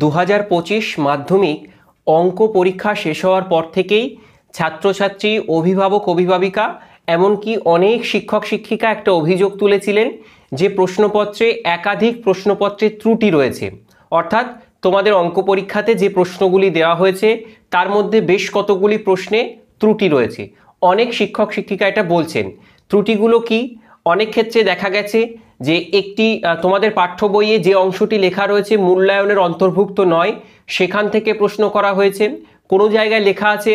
2025 মাধ্যমিক অঙ্ক পরীক্ষা শেষ হওয়ার পর থেকেই ছাত্রছাত্রী, অভিভাবক, অভিভাবিকা এমনকি অনেক শিক্ষক শিক্ষিকা একটা অভিযোগ তুলেছিলেন যে প্রশ্নপত্রে একাধিক প্রশ্নপত্রে ত্রুটি রয়েছে। অর্থাৎ তোমাদের অঙ্ক পরীক্ষাতে যে প্রশ্নগুলি দেওয়া হয়েছে তার মধ্যে বেশ কতগুলি প্রশ্নে ত্রুটি রয়েছে। অনেক শিক্ষক শিক্ষিকা এটা বলছেন। ত্রুটিগুলো কি? অনেক ক্ষেত্রে দেখা গেছে যে একটি তোমাদের পাঠ্য বইয়ে যে অংশটি লেখা রয়েছে মূল্যায়নের অন্তর্ভুক্ত নয়, সেখান থেকে প্রশ্ন করা হয়েছে। কোনো জায়গায় লেখা আছে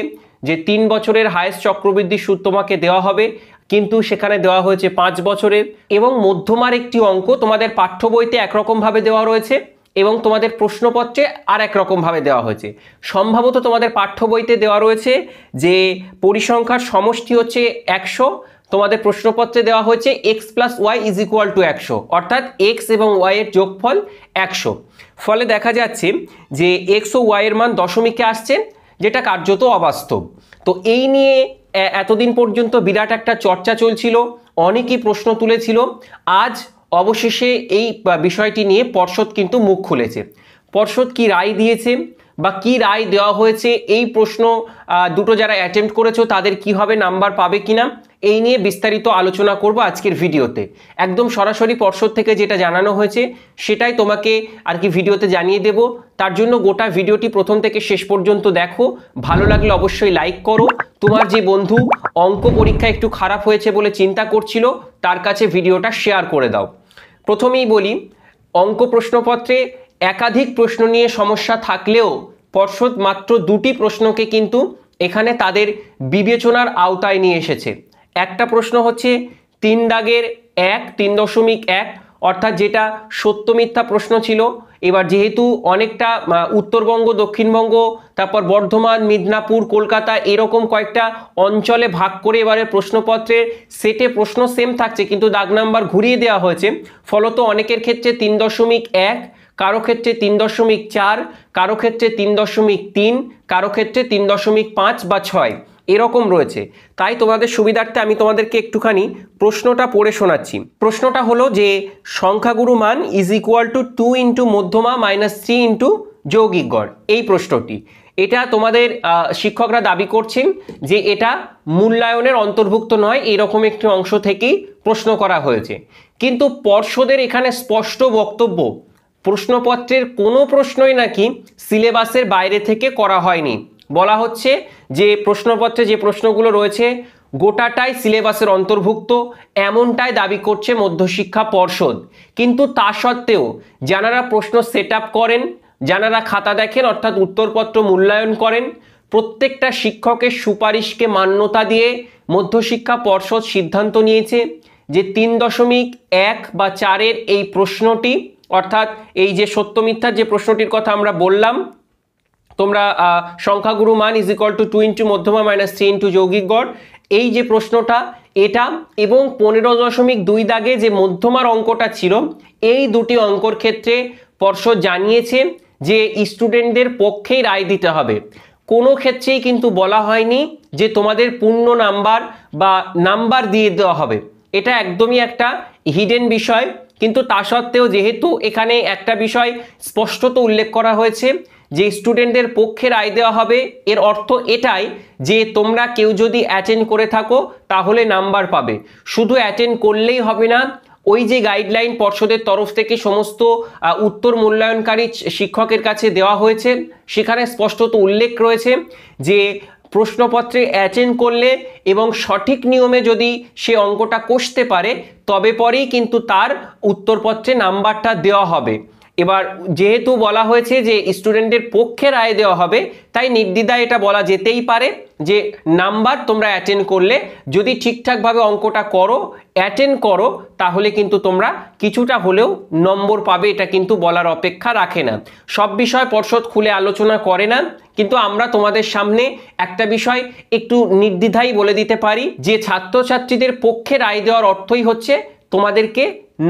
যে 3 বছরের হায়েস্ট চক্রবৃদ্ধি সুদ তোমাকে দেওয়া হবে, কিন্তু সেখানে দেওয়া হয়েছে 5 বছরের। এবং মধ্যমার একটি অঙ্ক তোমাদের পাঠ্য বইতে একরকমভাবে দেওয়া রয়েছে এবং তোমাদের প্রশ্নপত্রে আর এক রকমভাবে দেওয়া হয়েছে। সম্ভবত তোমাদের পাঠ্য বইতে দেওয়া রয়েছে যে পরিসংখ্যার সমষ্টি হচ্ছে 100, তোমাদের প্রশ্নপত্রে দেওয়া হয়েছে x + y = 100, অর্থাৎ x এবং y এর যোগফল 100। ফলে দেখা যাচ্ছে যে x ও y এর মান দশমিকে আসছে, যেটা কার্যত অবাস্তব। তো এই নিয়ে এতদিন পর্যন্ত বিরাট একটা চর্চা চলছিল, অনেকেই প্রশ্ন তুলেছিল। আজ অবশেষে এই বিষয়টি নিয়ে পর্ষদ কিন্তু মুখ খুলেছে। পর্ষদ কি রায় দিয়েছে বা কি রায় দেওয়া হয়েছে, এই প্রশ্ন দুটো যারা অ্যাটেম্প্ট করেছো তাদের কি হবে, নাম্বার পাবে কিনা, এই নিয়ে বিস্তারিত আলোচনা করব আজকের ভিডিওতে। একদম সরাসরি পর্ষদ থেকে যেটা জানানো হয়েছে সেটাই তোমাকে আর কি ভিডিওতে জানিয়ে দেব। তার জন্য গোটা ভিডিওটি প্রথম থেকে শেষ পর্যন্ত দেখো। ভালো লাগলে অবশ্যই লাইক করো। তোমার যে বন্ধু অঙ্ক পরীক্ষা একটু খারাপ হয়েছে বলে চিন্তা করছিল তার কাছে ভিডিওটা শেয়ার করে দাও। প্রথমেই বলি, অঙ্ক প্রশ্নপত্রে একাধিক প্রশ্ন নিয়ে সমস্যা থাকলেও পর্ষদ মাত্র 2টি প্রশ্নকে কিন্তু এখানে তাদের বিবেচনার আওতায় নিয়ে এসেছে। একটা প্রশ্ন হচ্ছে 3 দাগের 3.1, অর্থাৎ যেটা সত্য মিথ্যা প্রশ্ন ছিল। এবার যেহেতু অনেকটা উত্তরবঙ্গ, দক্ষিণবঙ্গ, তারপর বর্ধমান, মিদনাপুর, কলকাতা এরকম কয়েকটা অঞ্চলে ভাগ করে এবারে প্রশ্নপত্রের সেটে প্রশ্ন সেম থাকছে, কিন্তু দাগ নাম্বার ঘুরিয়ে দেওয়া হয়েছে। ফলত অনেকের ক্ষেত্রে 3.1, কারো ক্ষেত্রে 3.4, কারো ক্ষেত্রে 3.3, কারো ক্ষেত্রে 3.5 বা 6 এরকম রয়েছে। তাই তোমাদের সুবিধার্থে আমি তোমাদেরকে একটুখানি প্রশ্নটা পড়ে শোনাচ্ছি। প্রশ্নটা হলো যে সংখ্যাগুরু মান = 2 × মধ্যমা -3 × যৌগিক গড়। এই প্রশ্নটি, এটা তোমাদের শিক্ষকরা দাবি করছেন যে এটা মূল্যায়নের অন্তর্ভুক্ত নয়, এরকম একটি অংশ থেকেই প্রশ্ন করা হয়েছে। কিন্তু পর্ষদের এখানে স্পষ্ট বক্তব্য, প্রশ্নপত্রের কোনো প্রশ্নই নাকি সিলেবাসের বাইরে থেকে করা হয়নি। বলা হচ্ছে যে প্রশ্নপত্রে যে প্রশ্নগুলো রয়েছে গোটাটাই সিলেবাসের অন্তর্ভুক্ত, এমনটাই দাবি করছে মধ্যশিক্ষা পর্ষদ। কিন্তু তা সত্ত্বেও যারা প্রশ্ন সেট আপ করেন, যারা খাতা দেখেন অর্থাৎ উত্তরপত্র মূল্যায়ন করেন, প্রত্যেকটা শিক্ষকের সুপারিশকে মান্যতা দিয়ে মধ্যশিক্ষা পর্ষদ সিদ্ধান্ত নিয়েছে যে 3.1 বা 4-এর এই প্রশ্নটি, অর্থাৎ এই যে সত্য মিথ্যার যে প্রশ্নটির কথা আমরা বললাম, তোমরা সংখ্যাগুরু মান = 2 × মধ্যমা -3 × যৌগিক গড়, এই যে প্রশ্নটা এটা এবং 15.2 দাগে যে মধ্যমার অঙ্কটা ছিল, এই দুটি অঙ্কর ক্ষেত্রে পর্ষদ জানিয়েছে যে স্টুডেন্টদের পক্ষেই রায় দিতে হবে। কোনো ক্ষেত্রেই কিন্তু বলা হয়নি যে তোমাদের পূর্ণ নাম্বার বা নাম্বার দিয়ে দেওয়া হবে। এটা একদমই একটা হিডেন বিষয়। কিন্তু তা সত্ত্বেও যেহেতু এখানে একটা বিষয় স্পষ্টত উল্লেখ করা হয়েছে যে স্টুডেন্টদের পক্ষে রায় দেওয়া হবে, এর অর্থ এটাই যে তোমরা কেউ যদি অ্যাটেন্ড করে থাকো তাহলে নাম্বার পাবে। শুধু অ্যাটেন্ড করলেই হবে না, ওই যে গাইডলাইন পর্ষদের তরফ থেকে সমস্ত উত্তর মূল্যায়নকারী শিক্ষকের কাছে দেওয়া হয়েছে, সেখানে স্পষ্টত উল্লেখ রয়েছে যে প্রশ্নপত্রে অ্যাটেন্ড করলে এবং সঠিক নিয়মে যদি সে অঙ্কটা কষতে পারে তবে পরেই কিন্তু তার উত্তরপত্রে নাম্বারটা দেওয়া হবে। এবার যেহেতু বলা হয়েছে যে স্টুডেন্টের পক্ষে রায় দেওয়া হবে, তাই নির্দ্বিধায় এটা বলা যেতেই পারে যে নাম্বার তোমরা অ্যাটেন্ড করলে, যদি ঠিকঠাকভাবে অঙ্কটা করো, অ্যাটেন্ড করো, তাহলে কিন্তু তোমরা কিছুটা হলেও নম্বর পাবে। এটা কিন্তু বলার অপেক্ষা রাখে না। সব বিষয় পর্ষদ খুলে আলোচনা করে না, কিন্তু আমরা তোমাদের সামনে একটা বিষয় একটু নির্দ্বিধায় বলে দিতে পারি যে ছাত্রছাত্রীদের পক্ষে রায় দেওয়ার অর্থই হচ্ছে তোমাদেরকে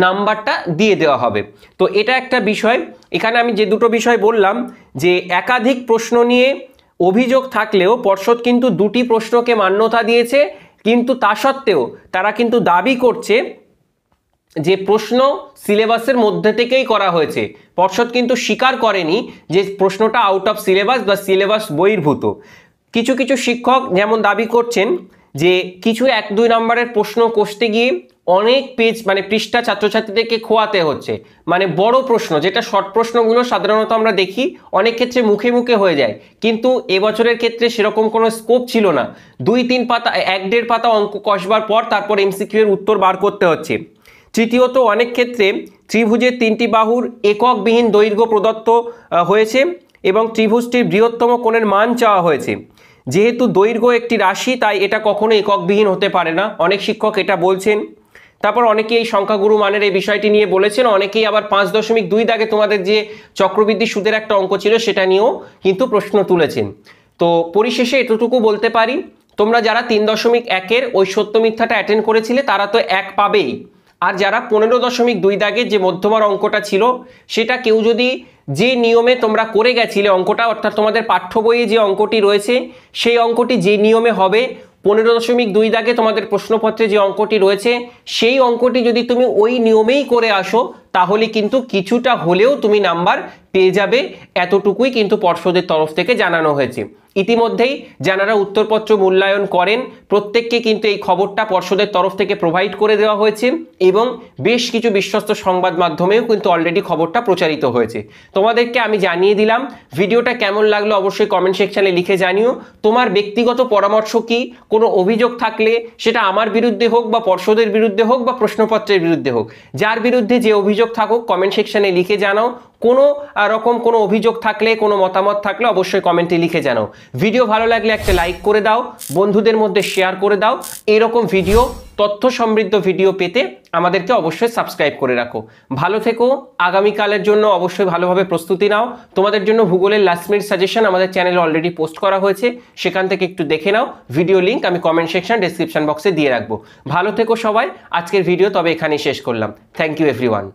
নাম্বারটা দিয়ে দেওয়া হবে। তো এটা একটা বিষয়। এখানে আমি যে দুটো বিষয় বললাম যে একাধিক প্রশ্ন নিয়ে অভিযোগ থাকলেও পর্ষদ কিন্তু 2টি প্রশ্নকে মান্যতা দিয়েছে, কিন্তু তা সত্ত্বেও তারা কিন্তু দাবি করছে যে প্রশ্ন সিলেবাসের মধ্যে থেকেই করা হয়েছে। পর্ষদ কিন্তু স্বীকার করেনি যে প্রশ্নটা আউট অফ সিলেবাস বা সিলেবাস বহির্ভূত। কিছু কিছু শিক্ষক যেমন দাবি করছেন যে কিছু 1-2 নম্বরের প্রশ্ন কষতে গিয়ে অনেক পেজ মানে পৃষ্ঠা ছাত্রছাত্রীদেরকে খোয়াতে হচ্ছে। মানে বড় প্রশ্ন, যেটা শর্ট প্রশ্নগুলো সাধারণত আমরা দেখি অনেক ক্ষেত্রে মুখে মুখে হয়ে যায়, কিন্তু এবছরের ক্ষেত্রে সেরকম কোনো স্কোপ ছিল না। 2-3 পাতা 1-1.5 পাতা অঙ্ক কষবার পর তারপর এমসিকিউ এর উত্তর বার করতে হচ্ছে। তৃতীয়ত, অনেক ক্ষেত্রে ত্রিভুজের 3টি বাহুর এককবিহীন দৈর্ঘ্য প্রদত্ত হয়েছে এবং ত্রিভুজটির বৃহত্তম কোণের মান চাওয়া হয়েছে। যেহেতু দৈর্ঘ্য একটি রাশি, তাই এটা কখনো এককবিহীন হতে পারে না, অনেক শিক্ষক এটা বলছেন। তারপর অনেকেই এই সংখ্যাগুরু মানের এই বিষয়টি নিয়ে বলেছেন, অনেকেই আবার 5.2 দাগে তোমাদের যে চক্রবৃদ্ধি সুদের একটা অঙ্ক ছিল সেটা নিয়েও কিন্তু প্রশ্ন তুলেছেন। তো পরিশেষে এতটুকু বলতে পারি, তোমরা যারা 3.1-এর ওই সত্য মিথ্যাটা অ্যাটেন্ড করেছিলে তারা তো 1 পাবেই। আর যারা 15.2 দাগের যে মধ্যমার অঙ্কটা ছিল সেটা কেউ যদি যে নিয়মে তোমরা করে গেছিলে অঙ্কটা, অর্থাৎ তোমাদের পাঠ্য বইয়ে যে অঙ্কটি রয়েছে সেই অঙ্কটি যে নিয়মে হবে, 15.2 দাগে তোমাদের প্রশ্নপত্রে যে অঙ্কটি রয়েছে সেই অঙ্কটি যদি তুমি ওই নিয়মেই করে আসো তাহলে কিন্তু কিছুটা হলেও তুমি নাম্বার পেয়ে যাবে, এতটুকুই কিন্তু পর্ষদের তরফ থেকে জানানো হয়েছে। ইতিমধ্যেই যারা উত্তরপত্র মূল্যায়ন করেন প্রত্যেককে কিন্তু এই খবরটা পর্ষদের তরফ থেকে প্রোভাইড করে দেওয়া হয়েছে এবং বেশ কিছু বিশ্বস্ত সংবাদ মাধ্যমেও কিন্তু অলরেডি খবরটা প্রচারিত হয়েছে। তোমাদেরকে আমি জানিয়ে দিলাম। ভিডিওটা কেমন লাগলো অবশ্যই কমেন্ট সেকশনে লিখে জানিও। তোমার ব্যক্তিগত পরামর্শ কি, কোনো অভিযোগ থাকলে সেটা আমার বিরুদ্ধে হোক বা পর্ষদের বিরুদ্ধে হোক বা প্রশ্নপত্রের বিরুদ্ধে হোক, যার বিরুদ্ধে যে অভিযোগ থাকুক কমেন্ট সেকশনে লিখে জানাও। কোনো রকম কোনো অভিযোগ থাকলে, কোনো মতামত থাকলে অবশ্যই কমেন্টে লিখে জানাও। ভিডিও ভালো লাগলে একটা লাইক করে দাও, বন্ধুদের মধ্যে শেয়ার করে দাও। এরকম ভিডিও, তথ্য সমৃদ্ধ ভিডিও পেতে আমাদেরকে অবশ্যই সাবস্ক্রাইব করে রাখো। ভালো থেকো। আগামীকালের জন্য অবশ্যই ভালোভাবে প্রস্তুতি নাও। তোমাদের জন্য ভূগোলের লাস্ট মিনিট সাজেশন আমাদের চ্যানেলে অলরেডি পোস্ট করা হয়েছে, সেখান থেকে একটু দেখে নাও। ভিডিও লিঙ্ক আমি কমেন্ট সেকশন ডেসক্রিপশন বক্সে দিয়ে রাখবো। ভালো থেকো সবাই। আজকের ভিডিও তবে এখানেই শেষ করলাম। Thank you everyone.